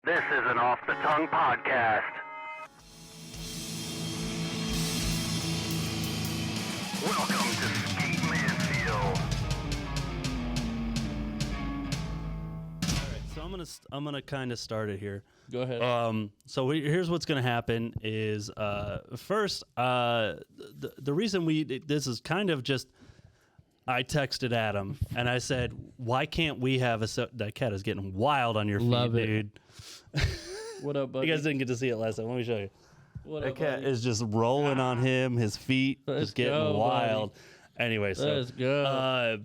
This is an Off the Tongue podcast. Welcome to Skate Mansfield. All right, so I'm gonna kind of start it here. Go ahead. Here's what's gonna happen is first the reason this is kind of just. I texted Adam and I said, "Why can't we have that cat is getting wild on your feet, Love it. dude." What up, buddy? You guys didn't get to see it last time. Let me show you. What That up, cat buddy? is just rolling on him, his feet Let's just getting go, wild. Anyway, so Let's go.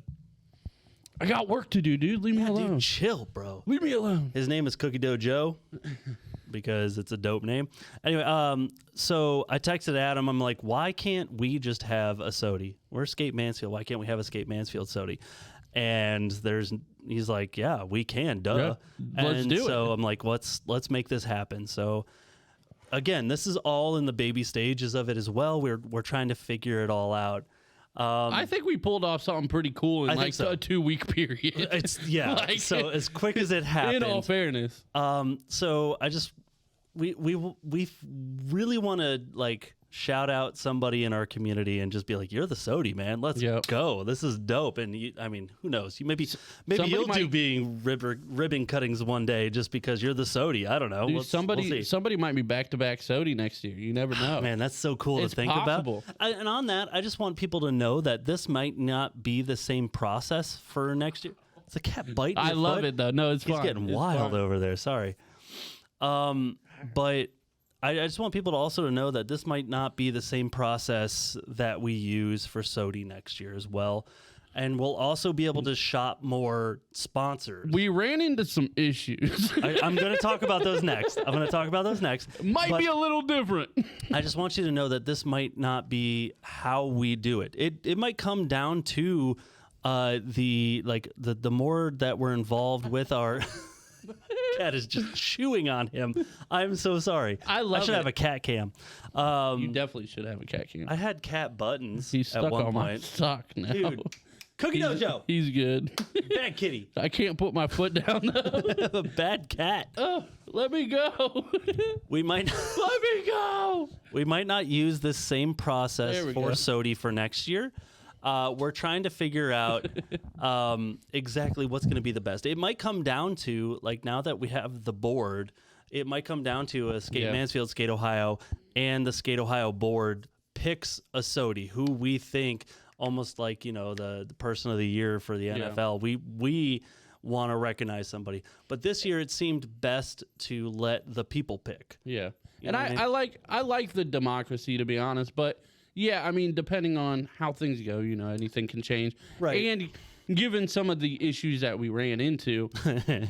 I got work to do, dude. Leave me alone. dude, chill, bro. Leave me alone. His name is Cookie Dough Joe because it's a dope name. Anyway, so I texted Adam. I'm like, why can't we just have a SOTY? We're Skate Mansfield. Why can't we have a Skate Mansfield SOTY? And he's like, yeah, we can, duh. Yeah, let's do it. So I'm like, let's make this happen. So again, this is all in the baby stages of it as well. We're trying to figure it all out. I think we pulled off something pretty cool in I think like so. a 2-week period. It's Like, so as quick as it happened. In all fairness. So I just we really want to like shout out somebody in our community and just be like, you're the SOTY, man. Let's go. This is dope. And I mean, who knows? Maybe you'll do being ribbon cuttings one day just because you're the SOTY. I don't know. Dude, we'll see. somebody might be back-to-back SOTY next year. You never know. Man, that's so cool It's to think possible. about. And on that, I just want people to know that this might not be the same process for next year. It's a cat biting. I your love foot. it, though. No, it's He's fine. getting It's wild fine. over there. Sorry. But I just want people to also know that this might not be the same process that we use for SOTY next year as well. And we'll also be able to shop more sponsors. We ran into some issues. I'm going to talk about those next. Might be a little different. I just want you to know that this might not be how we do it. It might come down to the more that we're involved with our cat is just chewing on him. I'm so sorry. I should have a cat cam. You definitely should have a cat cam. I had cat buttons He's stuck at one on my point. sock now. Dude, Cookie Dough Joe, He's good. bad kitty, I can't put my foot down though. a bad cat. Oh, let me go. We might Let me go. we might not use this same process There we for go. SOTY for next year. We're trying to figure out exactly what's going to be the best. It might come down to, like, now that we have the board, it might come down to a Skate Mansfield, Skate Ohio, and the Skate Ohio board picks a SOTY who we think, almost like, you know, the person of the year for the NFL. We want to recognize somebody. But this year it seemed best to let the people pick. Yeah, You and know what I mean? I like the democracy, to be honest. But yeah, I mean, depending on how things go, you know, anything can change. Right. And given some of the issues that we ran into,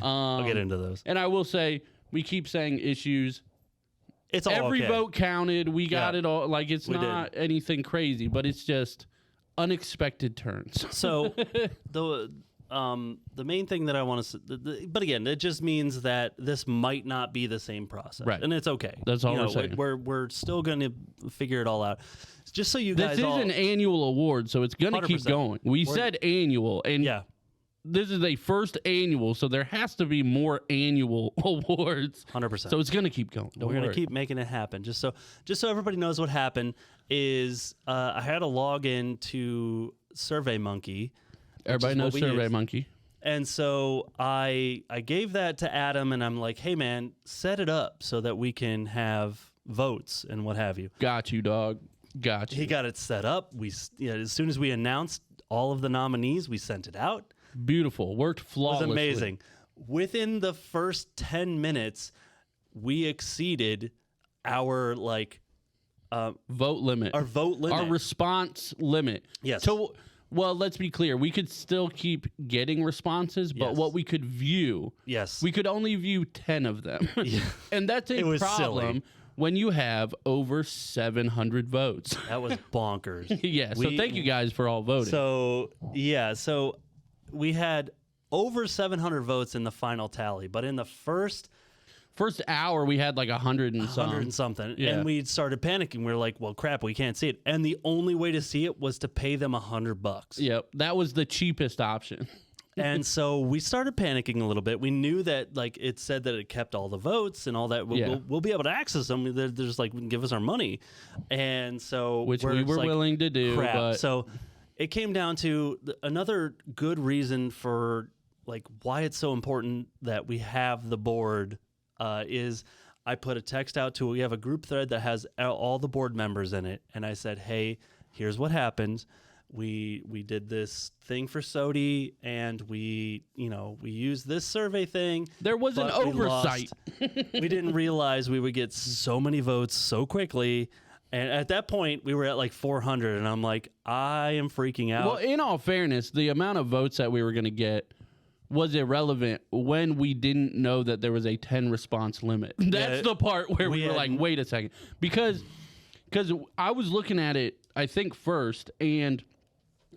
I'll get into those. and I will say, we keep saying issues. It's all Every okay. vote counted. We got Yeah. it all. Like, it's We not anything crazy, but it's just unexpected turns. So the main thing that I want to, but again, it just means that this might not be the same process, Right. And it's okay. That's all You we're know, saying. We're still going to figure it all out. Just so you This guys is all, an annual award, so it's going to keep 100%. going. We said annual, and yeah. this is a first annual, so there has to be more annual awards. 100%. So it's going to keep going. Don't We're going worry. to keep making it happen. Just so everybody knows what happened is I had to log in to SurveyMonkey. Everybody is what knows we Survey use. Monkey. And so I gave that to Adam, and I'm like, hey, man, set it up so that we can have votes and what have you. Got you, dog. Got you. He got it set up. As soon as we announced all of the nominees, we sent it out. Beautiful. Worked It was flawlessly. amazing. Within the first 10 minutes, we exceeded our Vote limit. our vote limit. Our response limit. Yes. So, well, let's be clear. We could still keep getting responses, but Yes. what we could view, Yes. we could only view 10 of them. And that's a It was problem silly. when you have over 700 votes. That was bonkers. Yeah, so thank you guys for all voting. So we had over 700 votes in the final tally, but in the first First hour, we had like 100 and 100 and some. something, Yeah. and we started panicking. We were like, well, crap, we can't see it. And the only way to see it was to pay them $100. Yep, that was the cheapest option. And so we started panicking a little bit. We knew that like it said that it kept all the votes and all that. We'll be able to access them. They're just like, give us our money. And so Which we were like, willing to do. crap. But So it came down to another good reason for like why it's so important that we have the board is I put a text out to, we have a group thread that has all the board members in it. And I said, hey, here's what happened. We did this thing for SOTY and we used this survey thing. there was an oversight. We didn't realize we would get so many votes so quickly. And at that point, we were at like 400. And I'm like, I am freaking out. Well, in all fairness, the amount of votes that we were going to get was irrelevant when we didn't know that there was a 10 response limit. That's the part where we were like, wait a second. Because I was looking at it, I think, first, and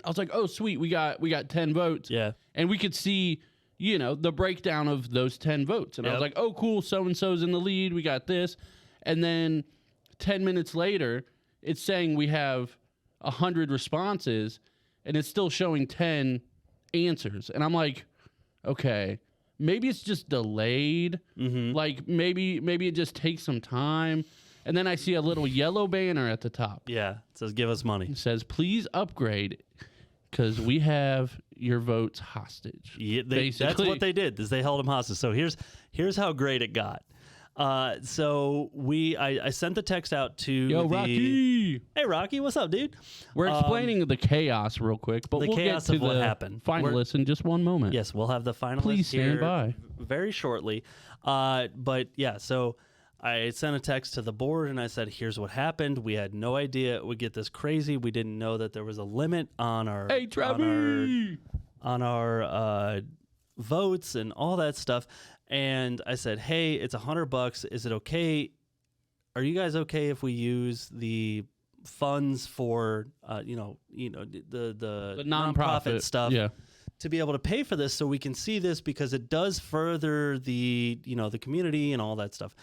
I was like, oh, sweet, we got 10 votes. Yeah. And we could see, the breakdown of those 10 votes. And I was like, oh, cool, so-and-so's in the lead, we got this. And then 10 minutes later, it's saying we have 100 responses, and it's still showing 10 answers. And I'm like, okay, maybe it's just delayed. Mm-hmm. Like, maybe it just takes some time. And then I see a little yellow banner at the top. Yeah. It says, give us money. It says, please upgrade because we have your votes hostage. Yeah, basically. That's what they did, is they held him hostage. So here's how great it got. So I sent the text out to Yo, Rocky. Hey, Rocky, what's up, dude? We're explaining the chaos real quick, but the we'll chaos get to of what the happened. finalists in just one moment. Yes, we'll have the finalists Please stand here by. very shortly. But yeah, so I sent a text to the board and I said, here's what happened. We had no idea it would get this crazy. We didn't know that there was a limit on our Hey, Travis! on our votes and all that stuff. And I said, hey, it's $100. Is it okay? Are you guys okay if we use the funds for the nonprofit stuff to be able to pay for this so we can see this, because it does further the the community and all that stuff.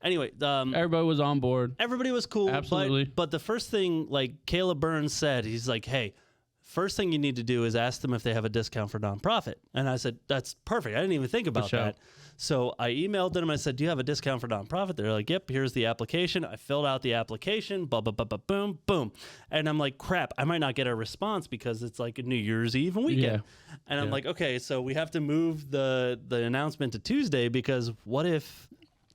Anyway, Everybody was on board. everybody was cool. Absolutely. But the first thing, like Caleb Burns said, he's like, hey, first thing you need to do is ask them if they have a discount for nonprofit. And I said, that's perfect. I didn't even think about sure. that. So I emailed them. I said, do you have a discount for nonprofit? They're like, yep, here's the application. I filled out the application, blah, blah, blah, blah, boom, boom. And I'm like, crap, I might not get a response because it's like a New Year's Eve and weekend. Yeah. And I'm like, okay, so we have to move the announcement to Tuesday, because what if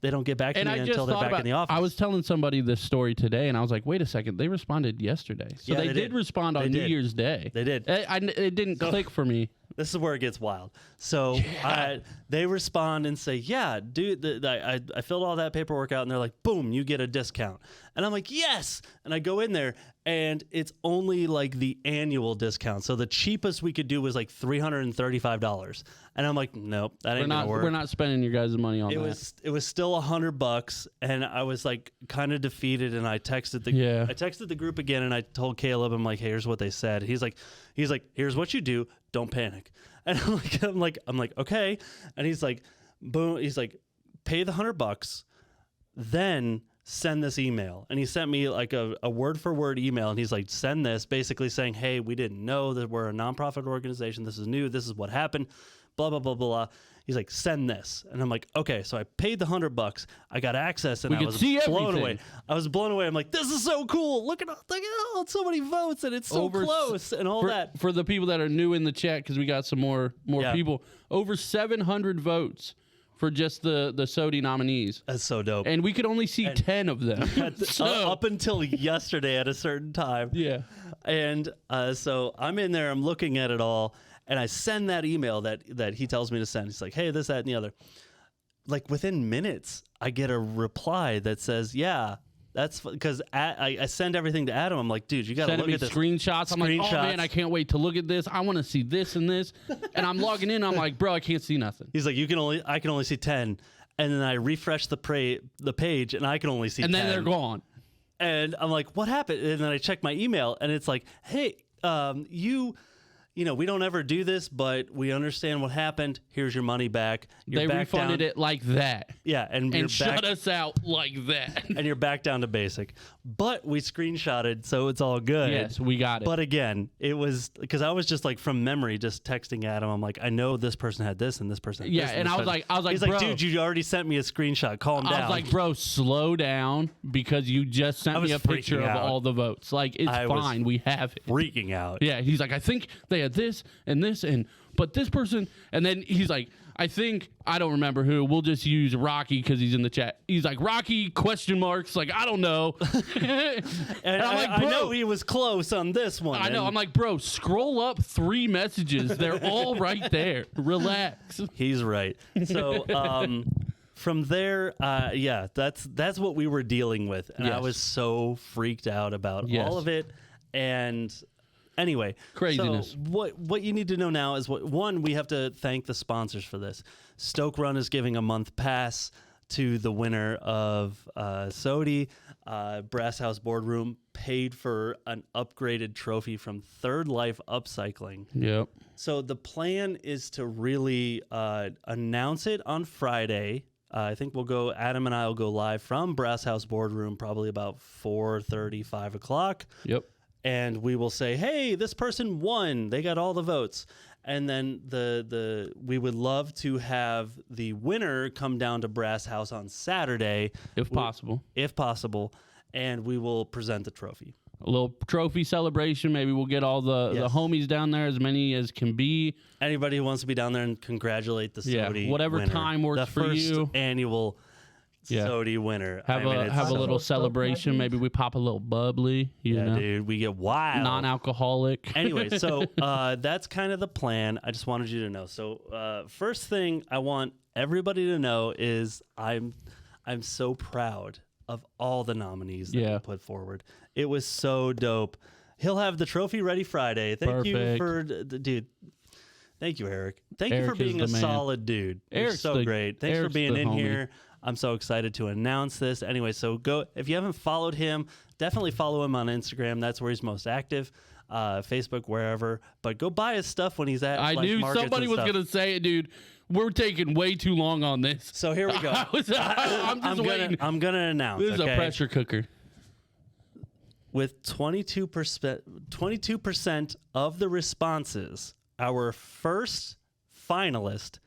they don't get back to me until they're back in the office? I was telling somebody this story today, and I was like, wait a second, they responded yesterday. So Yeah, they did respond on New Year's Day. They did. It didn't click for me. This is where it gets wild. So they respond and say, yeah, dude, I filled all that paperwork out, and they're like, boom, you get a discount. And I'm like, yes. And I go in there, and it's only like the annual discount. So the cheapest we could do was like $335. And I'm like, nope, that ain't gonna work. We're not spending your guys' money on that. It was still $100, and I was like kind of defeated. And I texted the group again, and I told Caleb, I'm like, hey, here's what they said. He's like, here's what you do. Don't panic. And I'm like, okay. And he's like, boom. He's like, pay the $100, then send this email. And he sent me like a word for word email. And he's like, send this, basically saying, hey, we didn't know that we're a nonprofit organization. This is new. This is what happened. Blah, blah, blah, blah. He's like, send this. And I'm like, okay. So I paid the $100. I got access, and I was blown away. I was blown away. I'm like, this is so cool. Look at all so many votes, and it's so close and all that. For the people that are new in the chat, because we got some more people, over 700 votes for just the SOTY nominees. That's so dope. And we could only see 10 of them. Up until yesterday at a certain time. Yeah. And so I'm in there, I'm looking at it all, and I send that email that he tells me to send. He's like, hey, this, that, and the other. Like within minutes, I get a reply that says, yeah, that's because I send everything to Adam. I'm like, dude, you got to look at this. Screenshots. I'm like, oh man, I can't wait to look at this. I want to see this and this. And I'm logging in. I'm like, bro, I can't see nothing. He's like, I can only see 10. And then I refresh the page, and I can only see 10. And then they're gone. And I'm like, what happened? And then I check my email, and it's like, hey, we don't ever do this, but we understand what happened. Here's your money back. You're They back refunded down, it like that. Yeah, and you're And shut back, us out like that. and you're back down to basic. But we screenshotted, so it's all good. Yes, we got it. But again, it was because I was just like from memory, just texting Adam. I'm like, I know this person had this and this person had Yeah, this. and this I was person- like, he's bro. like, dude, you already sent me a screenshot. Calm down. I was like, bro, slow down because you just sent I was me a picture freaking of out. all the votes. Like, it's I was fine. We have it. freaking out. Yeah, he's like, I think they had this, but this person, and then he's like, I don't remember who. We'll just use Rocky because he's in the chat. He's like, Rocky, question marks. Like, I don't know. And I'm like, I bro. know he was close on this one. I know. and I'm like, bro, scroll up 3 messages. They're all right there. Relax. He's right. So from there, yeah, that's what we were dealing with, and I Yes. was so freaked out about Yes. all of it. And anyway, Craziness. So what you need to know now is one, we have to thank the sponsors for this. Stoke Run is giving a month pass to the winner of SOTY. Brasshouse Boardroom paid for an upgraded trophy from Third Life Upcycling. Yep. So the plan is to really announce it on Friday. I think Adam and I will go live from Brasshouse Boardroom probably about 4:30, 5 o'clock. Yep. And we will say, hey, this person won. They got all the votes. And then we would love to have the winner come down to Brass House on Saturday. If possible. If possible. And we will present the trophy. A little trophy celebration. Maybe we'll get all the Yes. homies down there, as many as can be. Anybody who wants to be down there and congratulate the Yeah, SOTY whatever winner, time works the for first you. annual Yeah. SOTY winner. Have a little celebration. Maybe we pop a little bubbly. You Yeah, know, dude, we get wild. non-alcoholic. Anyway, so that's kind of the plan. I just wanted you to know. So first thing I want everybody to know is I'm so proud of all the nominees that Yeah. we put forward. It was so dope. He'll have the trophy ready Friday. Thank you Perfect. for dude. Thank you, Eric. Thank you Eric for being a is the man. solid dude. You're Eric's so the- great. Thanks for Eric's being the in homie. here. I'm so excited to announce this. Anyway, so go if you haven't followed him, definitely follow him on Instagram. That's where he's most active. Facebook, wherever. But go buy his stuff when he's at. I like, knew markets somebody and was stuff. gonna say it, dude. We're taking way too long on this. So here we go. I'm just waiting. I'm gonna announce. This is okay? a pressure cooker. With 22% of the responses, our first finalist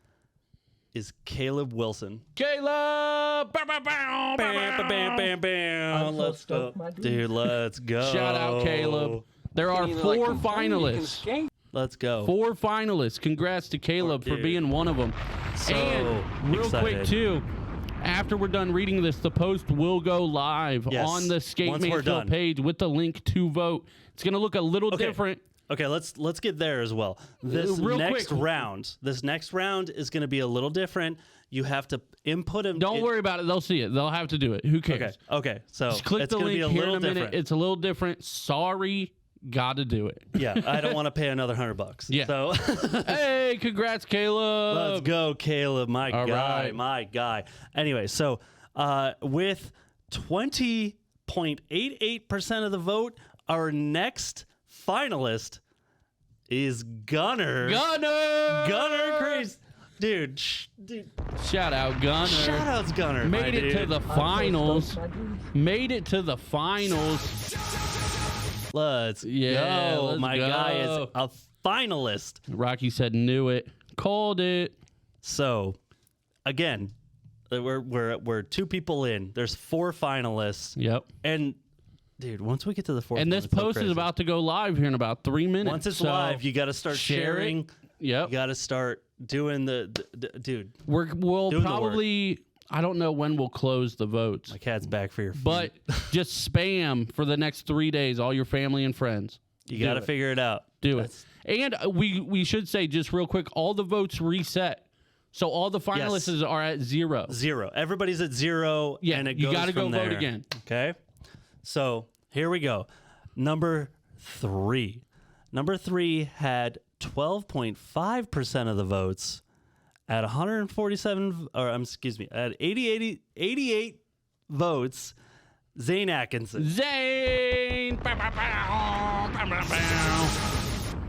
is Caleb Wilson. Caleb! Bow, bow, bow, bow, Bam, bow. bam, bam, bam. Let's go. Dude, let's go. Shout out Caleb. There are 4 finalists. Let's go. 4 finalists. Congrats to Caleb for Dude. being one of them. So And real quick excited. too, after we're done reading this, the post will go live Yes. on the Skate Once we're Mansfield done. page with the link to vote. It's gonna look a little different. Okay, let's get there as well. This Real next quick. round is going to be a little different. You have to input them. Don't worry about it. They'll see it. They'll have to do it. Who cares? Okay. So Just click it's the gonna link be a here in little a minute. different. It's a little different. Sorry, gotta do it. Yeah, I don't want to pay another $100. Yeah. So Hey, congrats, Caleb. let's go, Caleb, my All guy, right. my guy. Anyway, so with 20.88% of the vote, our next finalist is Gunner. Gunner Craze. Dude, Shout out, Gunner. shout outs, Gunner. my Made it to dude. the finals. Made it to the finals. Let's Yeah, go. let's My guy is go. a finalist. Rocky said, "Knew it, called it." So, again, we're 2 people in. There's 4 finalists, Yep. and dude, once we get to the 4th, And one, this it's so post is crazy. about to go live here in about 3 minutes. Once it's So live, you got to start share it. sharing. Yep. You got to start doing the dude. We'll doing the probably. I don't know when we'll close the votes, My cat's back for your feet. but just spam for the next 3 days, all your family and friends. you got to it. figure it out. Do it. And we should say just real quick, all the votes reset. So all the finalists are at 0. 0. Everybody's at 0. Yeah, and it you goes gotta go from vote there. again. Okay. So here we go. Number 3. Number 3 had 12.5% of the votes at 147, at 88 votes. Zane Atkinson. Zane. Bow, bow, bow, bow, bow, bow.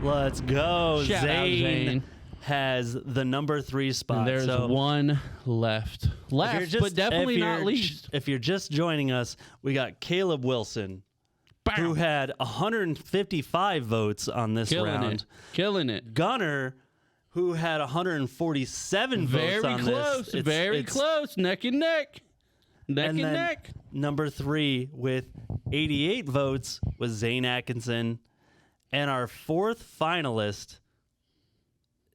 Let's go. Shout out, Zane. Has the number 3 spot. And there's so one left. But definitely not least. If you're just joining us, we got Caleb Wilson, Bam. who had 155 votes on this round. Killing it. Gunner, who had 147 votes on close. this. Very close. Neck and neck. Neck and neck. Number 3 with 88 votes was Zane Atkinson. And our 4th finalist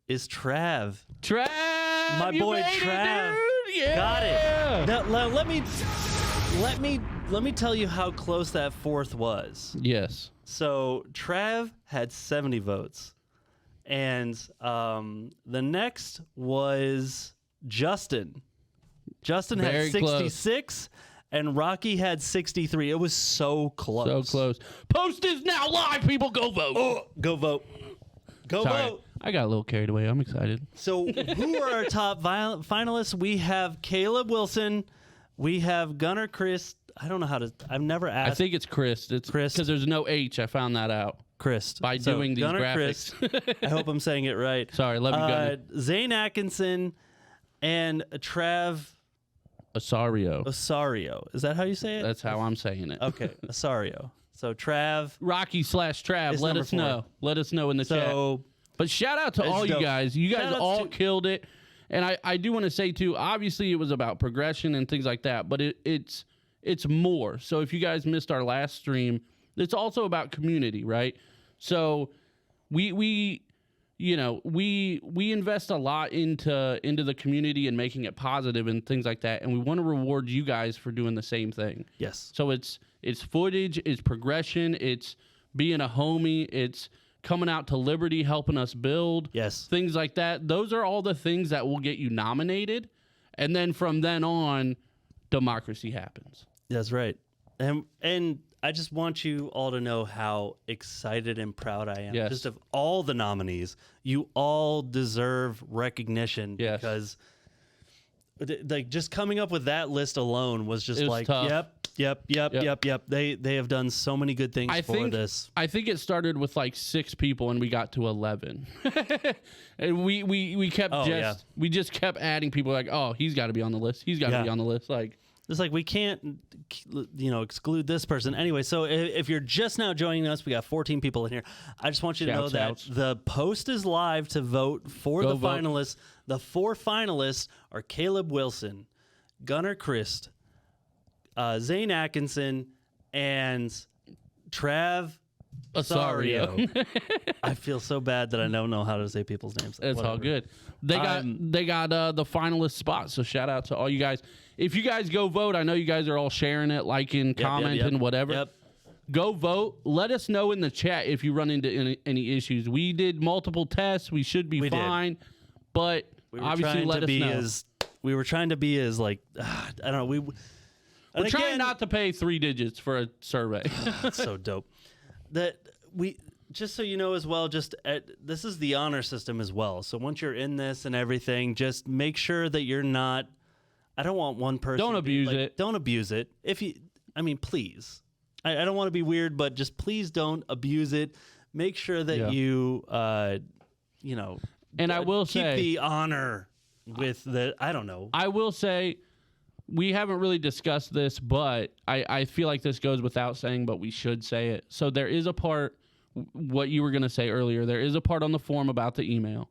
is Trav. My boy Trav. Yeah. Got it. Now, let me tell you how close that 4th was. Yes. So Trav had 70 votes. And the next was Justin. Justin had Very 66 and Rocky had 63. It was so close. So close. Post is now live, people. Go vote. Oh, go vote. Go Sorry. vote. I got a little carried away. I'm excited. So who are our top finalists? We have Caleb Wilson. We have Gunnar Christ. I don't know how to. I've never asked. I think it's Chris. It's Chris. because there's no H. I found that out. Christ. By doing these Gunnar graphics. Christ. I hope I'm saying it right. Sorry, love you, Gunnar. Zane Atkinson and Trav Osario. Is that how you say it? That's how I'm saying it. Okay, Osario. So Trav. Rocky/Trav. Is Let number us 4. know. Let us know in the chat. So But shout out to all dope. you guys. You guys Shout outs all to- killed it. And I do want to say, too, obviously it was about progression and things like that, but it's more. So if you guys missed our last stream, it's also about community, right? So we invest a lot into the community and making it positive and things like that, and we want to reward you guys for doing the same thing. yes. So it's footage, it's progression, it's being a homie, it's coming out to Liberty, helping us build. Yes. Things like that. Those are all the things that will get you nominated. And then from then on, democracy happens. That's right. And I just want you all to know how excited and proud I am. Yes. Just of all the nominees, you all deserve recognition. Yes. Because like just coming up with that list alone was just It was like, tough. yep. They have done so many good things this. I think it started with like 6 people and we got to 11. And we kept we just kept adding people like, oh, he's got to be on the list. He's got to be on the list. Like, it's like we can't, exclude this person. Anyway, so if you're just now joining us, we got 14 people in here. I just want you to know that the post is live to vote for the finalists. The 4 finalists are Caleb Wilson, Gunnar Christ, Zane Atkinson, and Trav Osario. I feel so bad that I don't know how to say people's names. It's all good. They got the finalist spot. So shout out to all you guys. If you guys go vote, I know you guys are all sharing it, liking, commenting, whatever. Yep. Go vote. Let us know in the chat if you run into any issues. We did multiple tests. We should be fine. But obviously, let us know. We were trying to be as like, I don't know. We're trying not to pay 3 digits for a survey. That's so dope. Just so you know as well, this is the honor system as well. So once you're in this and everything, just make sure that you're not. I don't want one person. Don't abuse it. Don't abuse it. Please. I don't want to be weird, but just please don't abuse it. Make sure that you, And I will keep say the honor with the. I don't know. I will say. We haven't really discussed this, but I feel like this goes without saying, but we should say it. So there is a part, what you were going to say earlier, there is a part on the form about the email.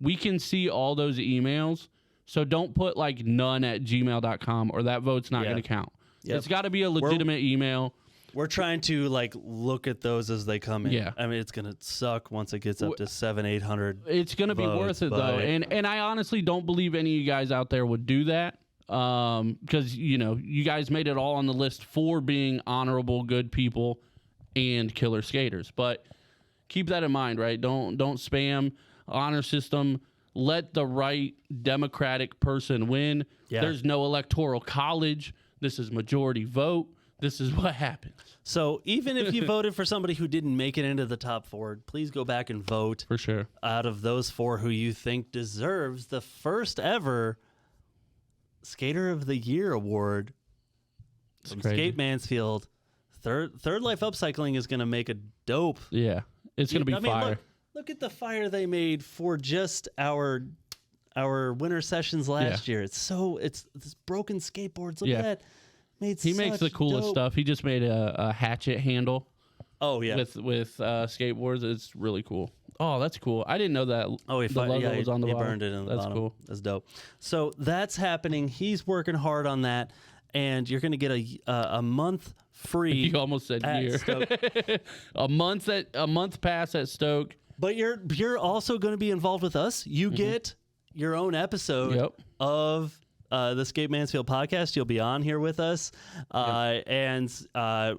We can see all those emails, so don't put like none@gmail.com or that vote's not going to count. Yep. It's got to be a legitimate email. We're trying to like look at those as they come in. Yeah. I mean, it's gonna suck once it gets up to 700-800. It's going to be worth it, though. And I honestly don't believe any of you guys out there would do that. Because you guys made it all on the list for being honorable, good people and killer skaters. But keep that in mind, right? Don't spam. Honor system. Let the right democratic person win. Yeah. There's no electoral college. This is majority vote. This is what happens. So even if you voted for somebody who didn't make it into the top 4, please go back and vote For sure. out of those 4 who you think deserves the first ever Skater of the Year award from Skate Mansfield. Third Life Upcycling is going to make a dope. Yeah. It's going to be fire. Look at the fire they made for just our winter sessions last year. It's this broken skateboards. Look at that. He makes the coolest stuff. He just made a hatchet handle. Oh yeah, with skateboards. It's really cool. Oh, that's cool. I didn't know that. Oh, the logo was on the bottom. He burned it in the bottom. That's cool. That's dope. So that's happening. He's working hard on that, and you're going to get a month free. You almost said year. a month pass at Stoke. But you're also going to be involved with us. You get your own episode of the Skate Mansfield podcast. You'll be on here with us, and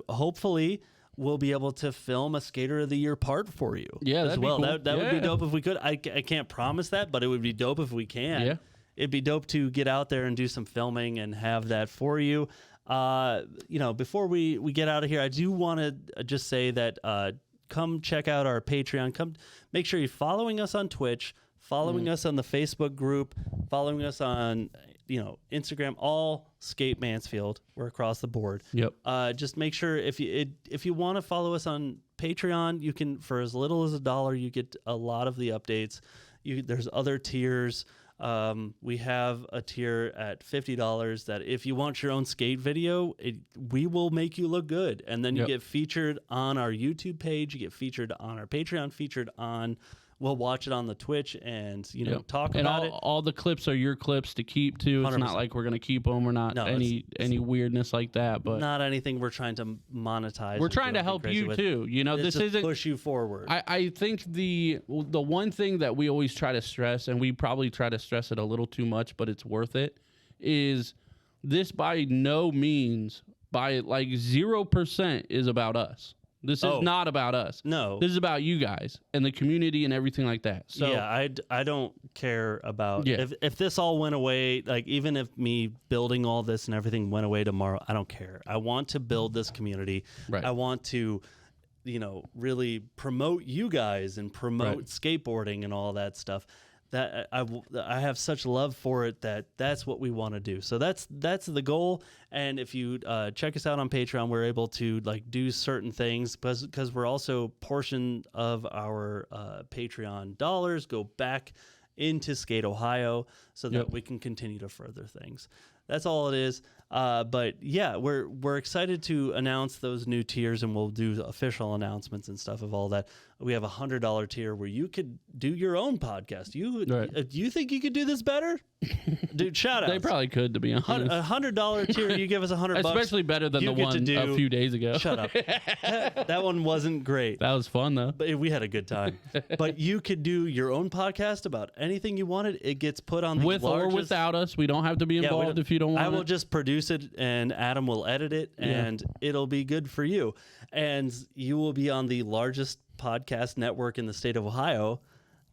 hopefully we'll be able to film a Skater of the Year part for you. Yeah, as well. Cool. That would be dope if we could. I can't promise that, but it would be dope if we can. Yeah. It'd be dope to get out there and do some filming and have that for you. Before we get out of here, I do want to just say that come check out our Patreon. Come make sure you're following us on Twitch, following us on the Facebook group, following us on Instagram, all Skate Mansfield. We're across the board. Yep. Just make sure if you want to follow us on Patreon, you can, for as little as $1, you get a lot of the updates. There's other tiers. We have a tier at $50 that if you want your own skate video, we will make you look good. And then you get featured on our YouTube page. You get featured on our Patreon, we'll watch it on the Twitch and, talk about it. All the clips are your clips to keep, too. It's 100%. Not like we're going to keep them. We're not any weirdness like that. But not anything we're trying to monetize. We're trying to help you, too. This isn't push you forward. I think the one thing that we always try to stress, and we probably try to stress it a little too much, but it's worth it, is this by no means, by like 0% is about us. This is not about us. No. This is about you guys and the community and everything like that. So yeah, I don't care about if this all went away, like even if me building all this and everything went away tomorrow, I don't care. I want to build this community. Right. I want to, really promote you guys and promote skateboarding and all that stuff. That I have such love for it that's what we want to do. So that's the goal. And if you check us out on Patreon, we're able to do certain things because we're also portion of our Patreon dollars go back into Skate Ohio so that we can continue to further things. That's all it is. But yeah, we're excited to announce those new tiers, and we'll do official announcements and stuff of all that. We have a $100 tier where you could do your own podcast. You think you could do this better? Dude, shout out. They probably could, to be honest. $100 tier, you give us $100. Especially better than the one a few days ago. Shut up. That one wasn't great. That was fun, though. But we had a good time. But you could do your own podcast about anything you wanted. It gets put on the with largest... or without us. We don't have to be involved if you don't want I will just produce it, and Adam will edit it, and it'll be good for you. And you will be on the largest podcast network in the state of Ohio,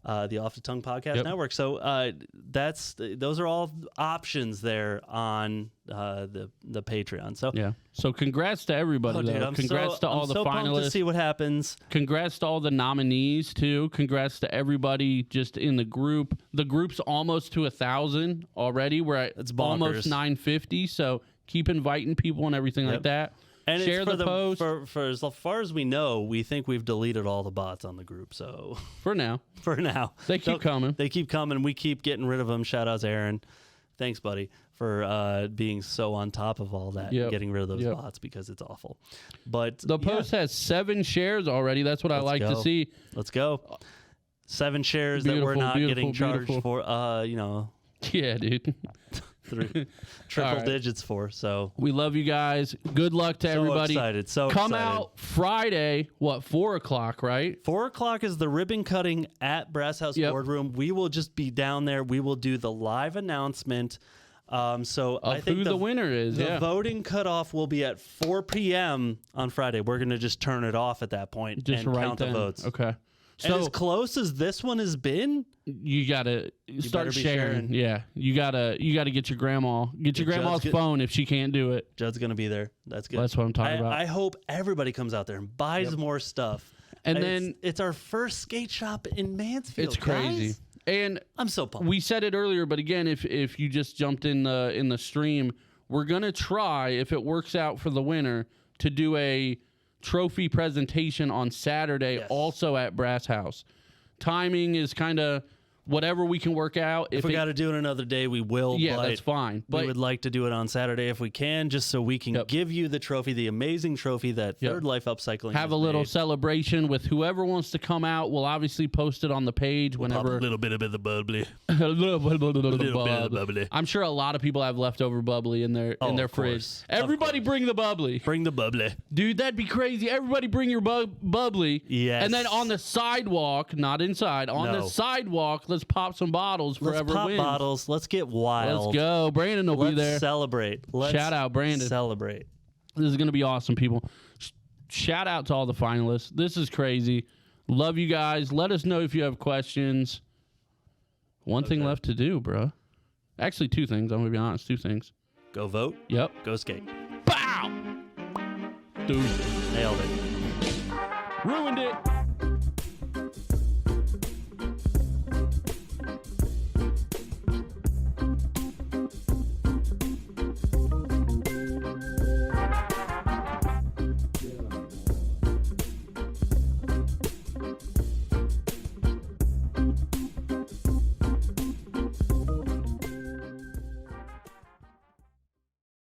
the Off the Tongue Podcast Network. So those are all options there on the Patreon. So So congrats to everybody. Though. Congrats to all the finalists. Pumped to see what happens. Congrats to all the nominees too. Congrats to everybody just in the group. The group's almost to 1,000 already. We're at almost 950. So keep inviting people and everything like that. And share the post. For as far as we know, we think we've deleted all the bots on the group. So for now, they keep coming. They keep coming. We keep getting rid of them. Shout outs, Aaron. Thanks, buddy, for being so on top of all that, getting rid of those bots because it's awful. But the post has 7 shares already. That's what I like to see. Let's go. 7 shares that we're not getting charged for. Yeah, dude. Triple digits for. So we love you guys. Good luck to everybody. Excited. Come out Friday. 4:00, right? 4:00 is the ribbon cutting at Brasshouse Boardroom. We will just be down there. We will do the live announcement. So I think who the winner is. The voting cutoff will be at 4 p.m. on Friday. We're going to just turn it off at that point and count the votes. Okay. So as close as this one has been, you gotta start sharing. Yeah, you gotta get your grandma. Get your grandma's phone if she can't do it. Judd's gonna be there. That's good. That's what I'm talking about. I hope everybody comes out there and buys more stuff. And then it's our first skate shop in Mansfield. It's crazy. Guys. And I'm so pumped. We said it earlier, but again, if you just jumped in the stream, we're gonna try, if it works out for the winner, to do a trophy presentation on Saturday, also at Brasshouse. Timing is kind of whatever we can work out. If we got to do it another day, we will. Yeah, but that's fine. But we would like to do it on Saturday if we can, just so we can give you the trophy, the amazing trophy that Third Life Upcycling have has a little made. celebration with whoever wants to come out. We'll obviously post it on the page whenever. Pop a little bit of the bubbly. a little bit of bubbly. I'm sure a lot of people have leftover bubbly in their of fridge. course. Everybody bring the bubbly. Bring the bubbly. Dude, that'd be crazy. Everybody bring your bubbly. Yes. And then on the sidewalk, not inside, on the sidewalk, let's pop some bottles. Let's Forever pop wins. bottles. Let's get wild. Let's go. Brandon will be there. Celebrate. Let's Shout out, Brandon. Celebrate. This is going to be awesome, people. Shout out to all the finalists. This is crazy. Love you guys. Let us know if you have questions. One thing left to do, bro. Actually, two things. I'm going to be honest. Two things. Go vote. Yep. Go skate. Bow! Dude. Nailed it. Ruined it.